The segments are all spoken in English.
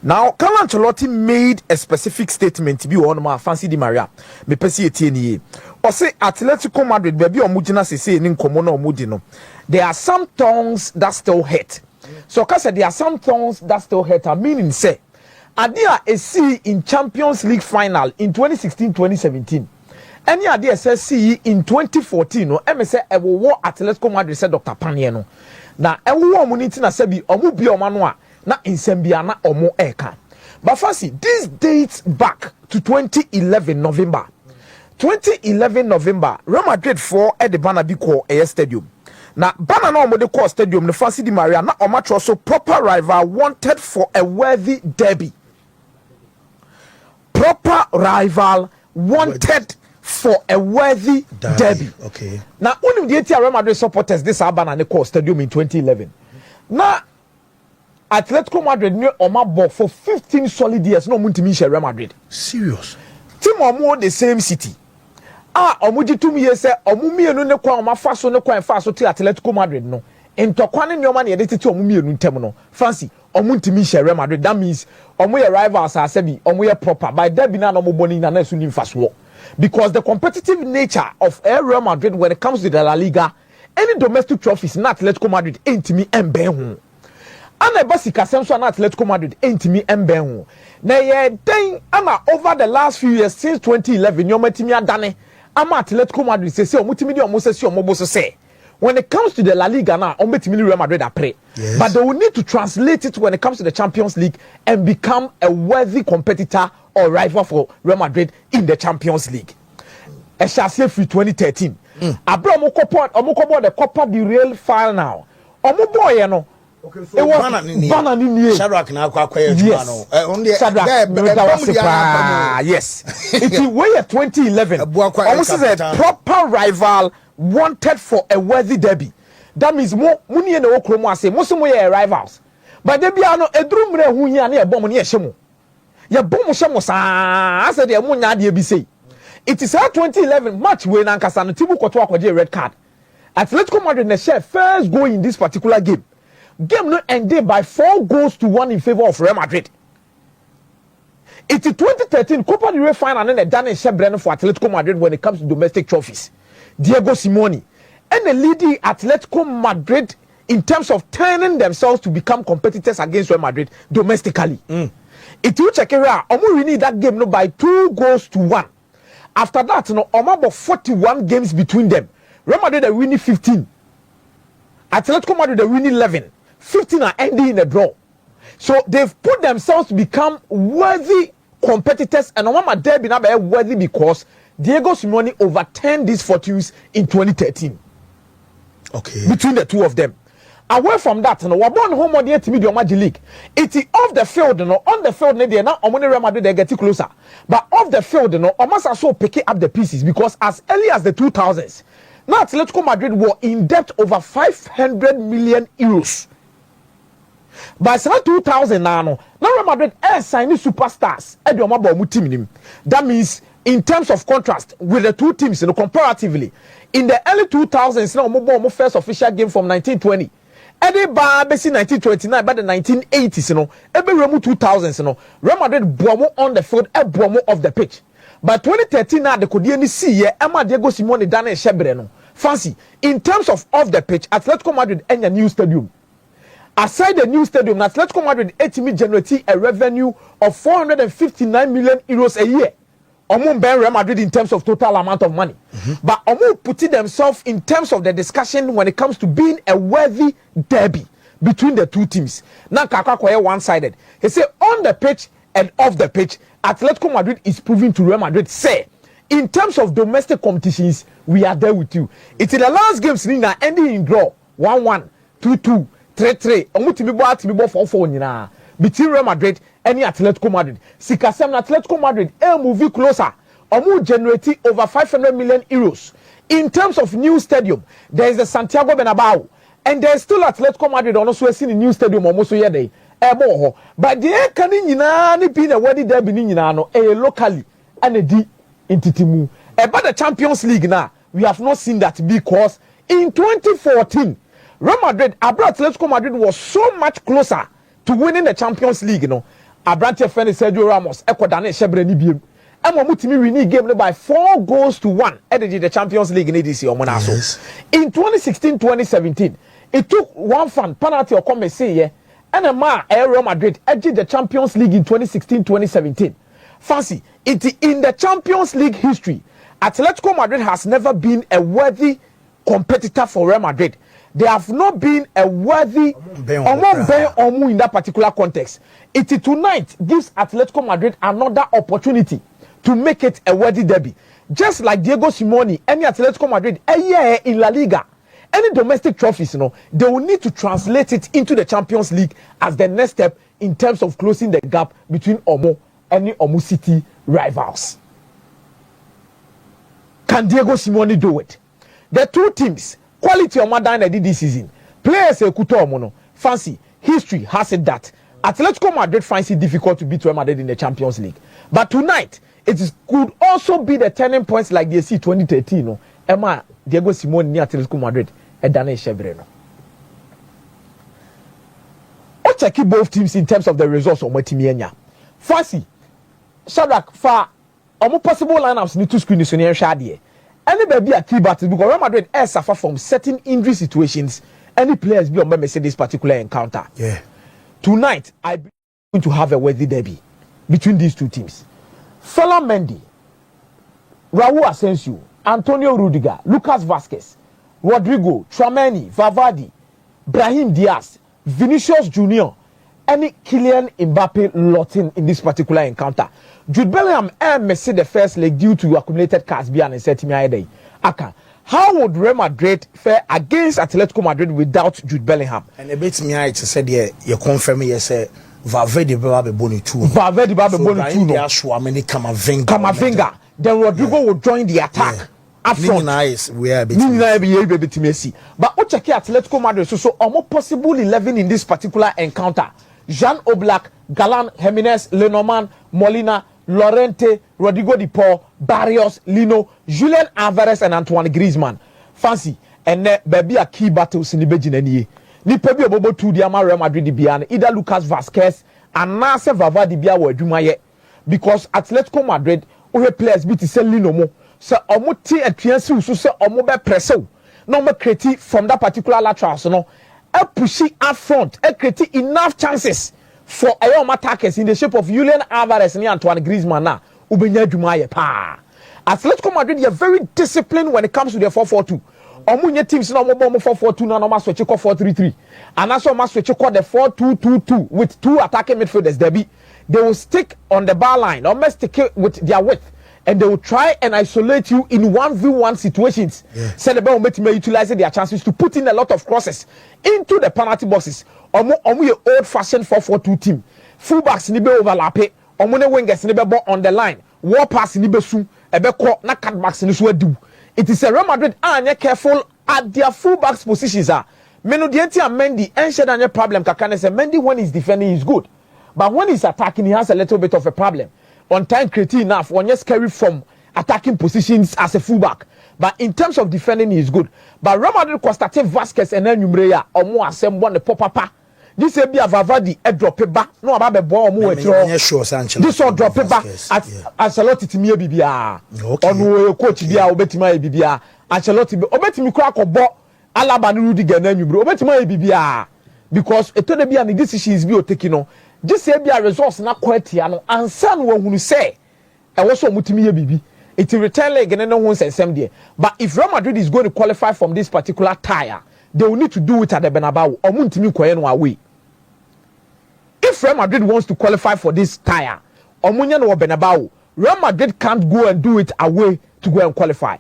Now, Carlo Ancelotti made a specific statement to be on my fancy Di Maria. Me pesi etieni. Or say Atletico Madrid, baby or mujina se in common or mudino. There are some tongues that still hurt. So, cause there are some tongues that still hurt. I mean, say, Adia a C in Champions League final in 2016-2017. Any idea says C in 2014. No, MSA I will war Atletico Madrid said Dr. Paniano. Now, I will war Munitina Sebi or Mubi or Manua. Na insembiana omo eka. But fancy, this dates back to 2011 November. 2011 November, Real Madrid for at the Bernabeu Air Stadium. Now, Bana no mo call stadium the fancy Di Maria na omatch also proper rival wanted for a worthy derby. Proper rival wanted for a worthy derby. Okay. Now, only the Real Madrid supporters this Bana no call stadium in 2011. Now, Atletico Madrid near Omabo for 15 solid years. No Wontumi Real Madrid. Serious. Team Omo the same city. Omuji 2 years say Omumienu ne kwa Omafaso ne kwa Faso ti Atletico Madrid no. Entokwane nyoma na yede ti Omumienu ntem no. Fancy Wontumi Real Madrid. That means Omo ye rivals are sebi Omo ye proper. By derby na no boni na na su nim faso. Because the competitive nature of Real Madrid when it comes to the La Liga, any domestic trophies na Atletico Madrid entimi embe ho. Ana basika senso na Atletico Madrid entimi embe ho na ye den ama over the last few years since 2011 nyoma timi adane ama Atletico Madrid say omutimi di omo say omo so say when it comes to the La Liga now ombetimi Real Madrid apre. Yes. But they will need to translate it when it comes to the Champions League and become a worthy competitor or rival for Real Madrid in the Champions League. E shall say for 2013 abra omo the Copa del Rey final omo boy no. Okay, so Bana ni Shadrack na akwaye adwuma no. Shadrack yes. It was 2011. Almost is a proper rival wanted for a worthy derby. That means muni na okromo ase mo so mo ye rivals. But dey bia no eduru mre hu hia na ye bom na ye hyemo. Ye bom hyemo saa ase de mo nya de bi sei. It is a 2011 match wey na nkasa no tibu kwoto akwaje red card. Atletico Madrid na share first goal in this particular game. Game no ended by 4-1 in favor of Real Madrid. It's 2013 Copa del Rey final and the Daniel Shebreno for Atletico Madrid when it comes to domestic trophies. Diego Simeone and the leading Atletico Madrid in terms of turning themselves to become competitors against Real Madrid domestically. It will check it out. Omo we need that game no by 2-1. After that, no about 41 games between them. Real Madrid are winning 15. Atletico Madrid are winning 11. 15 are ending in a draw. So they've put themselves to become worthy competitors, and Omama Derby now be worthy because Diego Simeone overturned these fortunes in 2013. Okay. Between the two of them. Away from that, no, we're born home on the Atm-Akomeah League. It's off the field, no, on the field, they now Omoni Real Madrid they get closer. But off the field, no, almost also picking up the pieces because as early as the 2000s, now Atletico Madrid were in debt over 500 million euros. By 2000 now Real Madrid signed superstars. That means in terms of contrast with the two teams, comparatively, in the early 2000s, now first official game from 1920. Eddie Barbesi 1929, by the 1980s, every 2000s, Real Madrid bomo on the field, a bomo off the pitch. By 2013, now they could only see Emma Diego Simeone Daniel Shebreno. Fancy in terms of off the pitch, Atletico Madrid and a new stadium. Aside the new stadium, Atletico Madrid ultimately generating a revenue of 459 million euros a year. Omo Ben Real Madrid in terms of total amount of money. But Omo putting themselves in terms of the discussion when it comes to being a worthy derby between the two teams. Now Kaka one-sided. He said on the pitch and off the pitch, Atletico Madrid is proving to Real Madrid say in terms of domestic competitions, we are there with you. It's in the last games now ending in draw 1-1, 2-2. 3-3 omutimi bo 4-4 nyina between Real Madrid and Atletico Madrid. Sikasem na Atletico Madrid move closer. Omu generating over 500 million euros. In terms of new stadium, there is the Santiago Bernabeu and there is still Atletico Madrid also seen a new stadium almost so yede but the can nyina ni be a worthy derby ni nyina no locally and a di intitimu about the Champions League now we have not seen that because in 2014 Real Madrid, Atletico Madrid was so much closer to winning the Champions League, Abrante friend Sergio Ramos ekodane shebre ni biem emo mutimi win game by 4-1 edge the Champions League in this year omona so in 2016-2017 it took one fan penalty or come say yeah and a man Real Madrid edge the Champions League in 2016-2017 fancy it in the Champions League history Atletico Madrid has never been a worthy competitor for Real Madrid. They have not been a worthy in that particular context. It tonight gives Atletico Madrid another opportunity to make it a worthy derby. Just like Diego Simeone, any Atletico Madrid, a year in La Liga, any domestic trophies, they will need to translate it into the Champions League as the next step in terms of closing the gap between any Omu City rivals. Can Diego Simeone do it? The two teams, quality of Madrid did this season. Players fancy history has it that Atletico Madrid finds it difficult to beat Real Madrid in the Champions League. But tonight, could also be the turning points like the AC 2013. Emma Diego Simeone near Atletico Madrid and Daniel Shebreno. I'll check both teams in terms of the results of Wontumi. Fancy Shadrach for almost possible lineups need to screen this on your shadi. Any baby at key battles because Real Madrid suffer from certain injury situations. Any players be on this particular encounter. Yeah. Tonight, I believe we're going to have a worthy derby between these two teams. Fela Mendy, Raul Asensio, Antonio Rudiger, Lucas Vazquez, Rodrigo, Tchouaméni, Valverde, Brahim Diaz, Vinicius Junior, any Kylian Mbappe lotting in this particular encounter. Jude Bellingham missed the first leg due to accumulated cards behind and Atm-Akomeah. Aka, how would Real Madrid fare against Atletico Madrid without Jude Bellingham? And a bit me I said you confirm you say Valverde be boni too. Valverde be boni too. No. Kamavinga. Then Rodrigo will join the attack. Up front. But o check Atletico Madrid so almost possible 11 in this particular encounter. Jean Oblak, Galan, Jimenez, Lenormand, Molina, Llorente, Rodrigo Di Paul, Barrios, Lino, Julian Alvarez, and Antoine Griezmann. Fancy, and baby a key battles in the Bejinanie. Ni pebi obobo tu di ama Real Madrid di biane, either Lucas Vazquez and Nasser Vava di bia wa dumaye. Because Atletico Madrid, we players be to sell Lino mo. So omo ti etwiansi usu se omo be presso. No me create from that particular lateral so no. A pushy up front, a create enough chances for a attackers in the shape of Julian Alvarez and Antoine Griezmann na ubenya dumaye pa. Atletico Madrid are very disciplined when it comes to their 4-4-2. Omunye teams na omo 4-4-2 na no ma switch ko 4-3-3. And also ma switch ko the 4-2-2-2 with two attacking midfielders there be. They will stick on the bar line or stick it with their width. And they will try and isolate you in 1v1 situations. So the ball utilize their chances to put in a lot of crosses into the penalty boxes. Omo old-fashioned 4-4-2 team. Fullbacks ni be overlap. Omo ne wingers ni be ball on the line. War pass ni be su. Ebe ko na cutbacks ni so adu. It is a Real Madrid anye careful at their fullbacks positions. Menodienti and Mendy ensured any problem. Kakane say Mendy when he's defending is good, but when he's attacking he has a little bit of a problem. On time creative enough, one just carry from attacking positions as a fullback. But in terms of defending, he is good. But Real Madrid constated Vazquez and then Numreya or more assemble one the papa. This will be a Valverde a drop it back. No about the ball more. This all drop it back at Ancelotti to me bibia. On coach bia obetima bibia. Ancelotti obetimi crack or ball Alaba Rudiger and Numreya obetima bibia. Because it told be an decision is be taking on. Just say be a resource na quality ano ansan wo hunu say e wo so mutimi ye bibi it return leg no ho nsensem there. But if Real Madrid is going to qualify from this particular tire, they will need to do it at the Bernabeu or muntimi koye no away. If Real Madrid wants to qualify for this tire or munya no Bernabeu, Real Madrid can't go and do it away to go and qualify.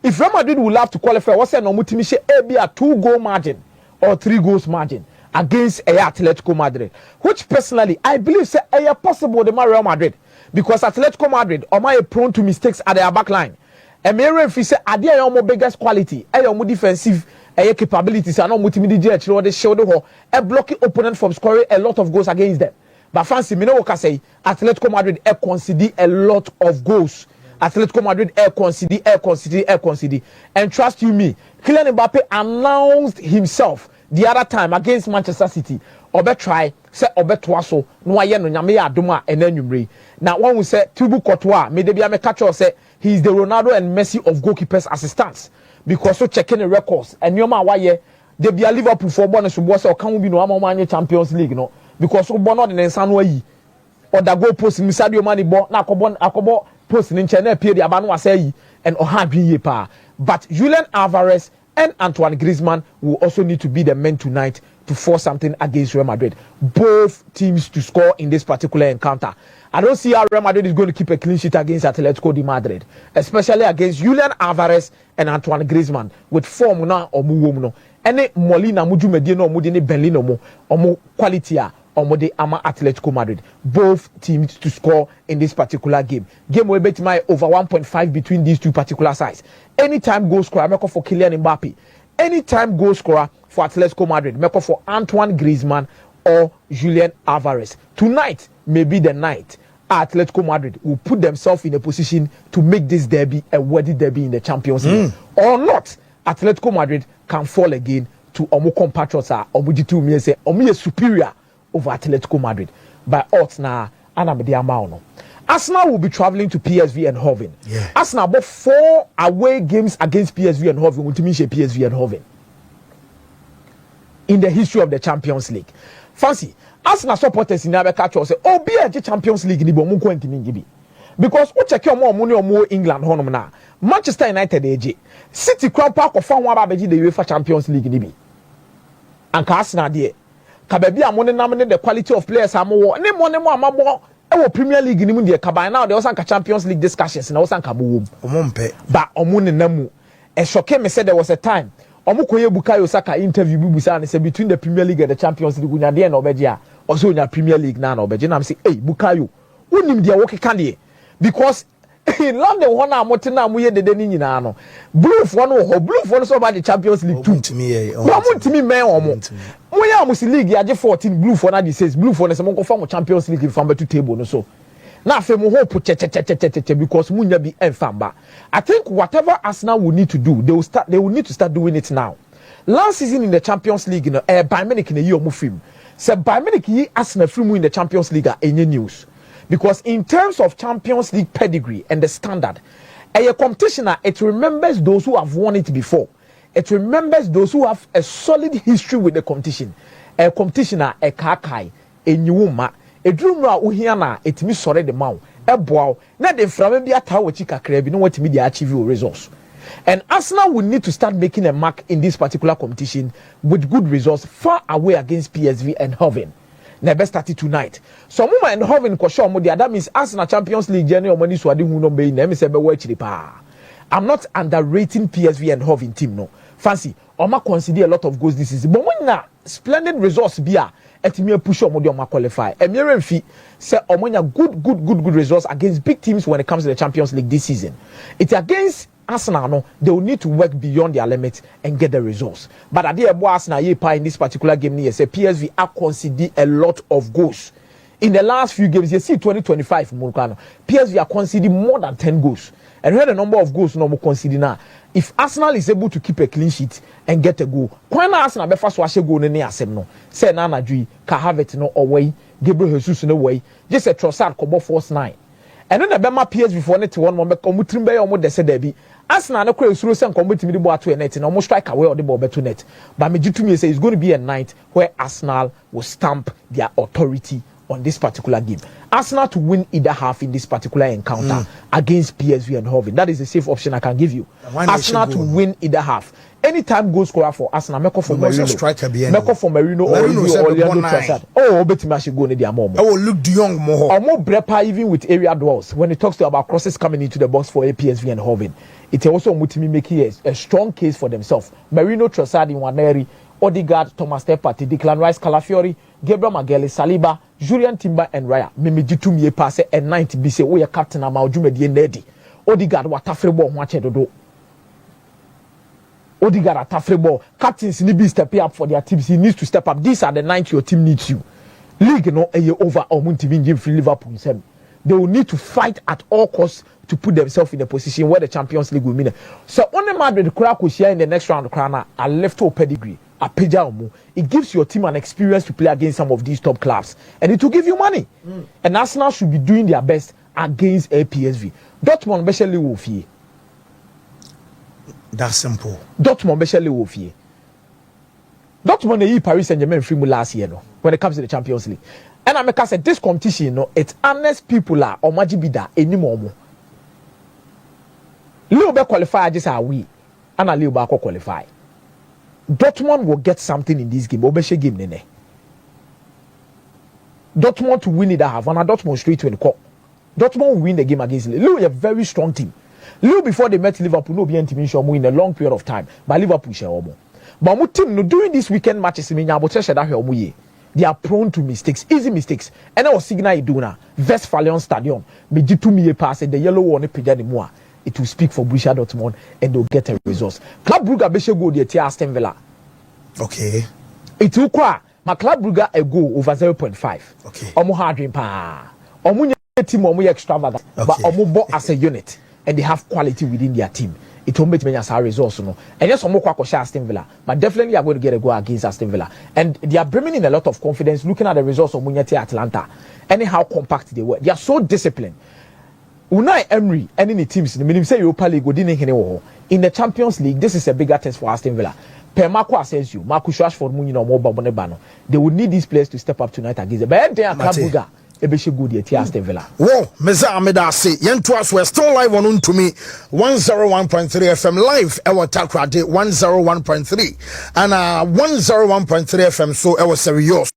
If Real Madrid will have to qualify, what's no mutimi she be a 2-goal margin or 3 goals margin against Atletico Madrid, which personally I believe say possible the Real Madrid, because Atletico Madrid are prone to mistakes at their back line. And if you say they are your biggest quality, your defensive capabilities are not multimedia they show a blocking opponent from scoring a lot of goals against them. But fancy me no can say Atletico Madrid concede a lot of goals. Atletico Madrid concede. And trust you me, Kylian Mbappe announced himself the other time against Manchester City. try say to so no aye no nyame ya adom a enanwumre na one will say Thibaut Courtois me de bia me catch say he is the Ronaldo and Messi of goalkeepers assistants because so checking the records and nyoma waye de bia Liverpool for bonus so bo say o kan bi no amamanye Champions League no because so bono de nsa no ayi or da goal post mi Sadio Mane bo na akobo post ni nche na pie de aba no asayi and oha dwi pa but Julian Alvarez and Antoine Griezmann will also need to be the men tonight to force something against Real Madrid. Both teams to score in this particular encounter. I don't see how Real Madrid is going to keep a clean sheet against Atletico de Madrid, especially against Julian Alvarez and Antoine Griezmann with form na omu any Molina muju medino mudi ni Berlin omu quality omode ama Atletico Madrid. Both teams to score in this particular game. Game will bet my over 1.5 between these two particular sides. Anytime goal scorer, make for Kylian Mbappe. Anytime goal scorer for Atletico Madrid, make for Antoine Griezmann or Julian Alvarez. Tonight may be the night Atletico Madrid will put themselves in a position to make this derby a worthy derby in the Champions League. Or not, Atletico Madrid can fall again to Omo compatriots Omujitu me say Omo is superior over Atletico Madrid. By odds now, Arsenal will be traveling to PSV and Eindhoven. Yeah. Arsenal bought 4 away games against PSV and Eindhoven. Wontumi PSV and Eindhoven in the history of the Champions League. Fancy Arsenal supporters in Abeka say, "Oh, be a Champions League ni bo mu ko ntimi ngibi." Because we check your more England honom na. Manchester United AJ. City crowd park of fan wa ba beji the UEFA Champions League ni bi. Anka Arsenal there. Ka ba bia mo ne nam ne the quality of players amowo. Ne mo amabo e Premier League ni mu de ka by now there was anka Champions League discussions na was anka bo omompe. Ba omo ne namu. E shoke me said there was a time omo koye Bukayo Saka interview bubusa and say between the Premier League and the Champions League unya de na obeji a also unya Premier League na obeji na am say hey Bukayo unim dia wo keka de because in London one amote na amoye dede ni nyina no blue for no so about the Champions League too Wontumi men omo moya amusi league ya 14 blue for na the says blue for na se mo fa mo Champions League from to table no so na afi mo hope che because munya bi enfamba. I think whatever Arsenal will need to do they will need to start doing it now. Last season in the Champions League Bayern Munich na yi omo film say Bayern Munich yi Arsenal film in the Champions League enye news. Because in terms of Champions League pedigree and the standard, a competition it remembers those who have won it before. It remembers those who have a solid history with the competition. A competition a kakai, a nyuma, a drumra uhiana, it mi sore the mouth, a bow, not the Framebia Tower Chica Crab, you know what media achieve your results. And Arsenal will need to start making a mark in this particular competition with good results far away against PSV and Eindhoven. Never started tonight. So Muma and Eindhoven ko show mo dia that means Arsenal Champions League journey o money so ade hu no be na me se be watch pa. I'm not underrating PSV and Eindhoven team no. Fancy Oma consider a lot of goals this season. But when na splendid results bia etimi push o mo de Oma qualify. Emire mfi say omonya good results against big teams when it comes to the Champions League this season. It's against Arsenal, no, they will need to work beyond their limits and get the results. But at the end, Arsenal in this particular game, say PSV are conceding a lot of goals. In the last few games, you see 2025 PSV are conceding more than 10 goals. And here the number of goals no more conceding now. If Arsenal is able to keep a clean sheet and get a goal, when Arsenal be first wash goal ne asem no. Say Nana Dui can have it no away, Gabriel Jesus no way. Just a Trossard kobo force 9. And then the Bema PSV for net one moment commutimbe omo de se debi. Arsenal na kwa usuro se nkombetimi de bo to a net and almost strike away or the ball to net. But me to me say it's going to be a night where Arsenal will stamp their authority on this particular game. Arsenal to win either half in this particular encounter against PSV and Eindhoven. That is a safe option I can give you. Arsenal to win either half. Anytime goal scorer for Arsenal, Meko for Marino. Meko for Marino or Leandro Trossard. Oh, Betima should go in the Amomo. Oh, look the young more. Omo Brepa even with area duels when it talks about crosses coming into the box for PSV and Eindhoven. It's also Wontumi making a strong case for themselves. Marino, Trossard in Waneri, Odegaard, Thomas Partey, Declan Rice, Calafiori, Gabriel Magalhaes, Saliba, Julian Timber and Raya. Memejitu me passe and 90 be say we are captain ama Ojume die Nedi. Odegaard watafre ball wache dodo. Odegaard atafre ball. Captains need to step up for their teams. He needs to step up. These are the 90 your team needs you. League no a year over or Wontumi game for Liverpool. They will need to fight at all costs to put themselves in a position where the Champions League will mean. So only Madrid Kura could share in the next round of Krana, I left to pedigree. It gives your team an experience to play against some of these top clubs, and it will give you money. And Arsenal should be doing their best against PSV. Dortmund especially will fear. That's simple. Dortmund especially will fear. Dortmund they Paris Saint-Germain free last year no when it comes to the Champions League. And I say this competition no, it's honest people are or majibida anymore. Leo be qualify just are we, and Leo be qualify. Dortmund will get something in this game. Obeshe game nene. Dortmund to win it, I have, and Dortmund straight to the cup. Dortmund will win the game against Lille. Lille is a very strong team. Lille before they met Liverpool, no be team in a long period of time, but Liverpool share omo. But my team no during these weekend matches, they are prone to mistakes, easy mistakes. And I was signal Iduna, Westphalian Stadium, me jitu me pass the yellow one pejani moi. It will speak for Borussia Dortmund and they'll get a result. Club Brugge beshe go the Aston Villa. Okay. It will qua my Club Brugge a go over 0.5. Okay. Omo hard dream pa. Omo team omo extravagant, but omo bo as a unit and they have quality within their team. It will make me as a result, no. And yes, omo kwa Aston Villa, but definitely are going to get a go against Aston Villa. And they are bringing in a lot of confidence looking at the results of Munyete Atlanta. Anyhow compact they were. They are so disciplined. Unai Emery and in the teams in the say Europa League in the Champions League, this is a bigger test for Aston Villa. Per Marco Asensio, Marcus Rashford, Munino, Mobile, they will need these players to step up tonight against the Bayern. They are Club Brugge. Ebeshe good at Aston Villa. Whoa, Meza Ameda say, Yentuas we're still live on Wontumi 101.3 FM live. Our Takrade 101.3 and 101.3 FM. So our serious.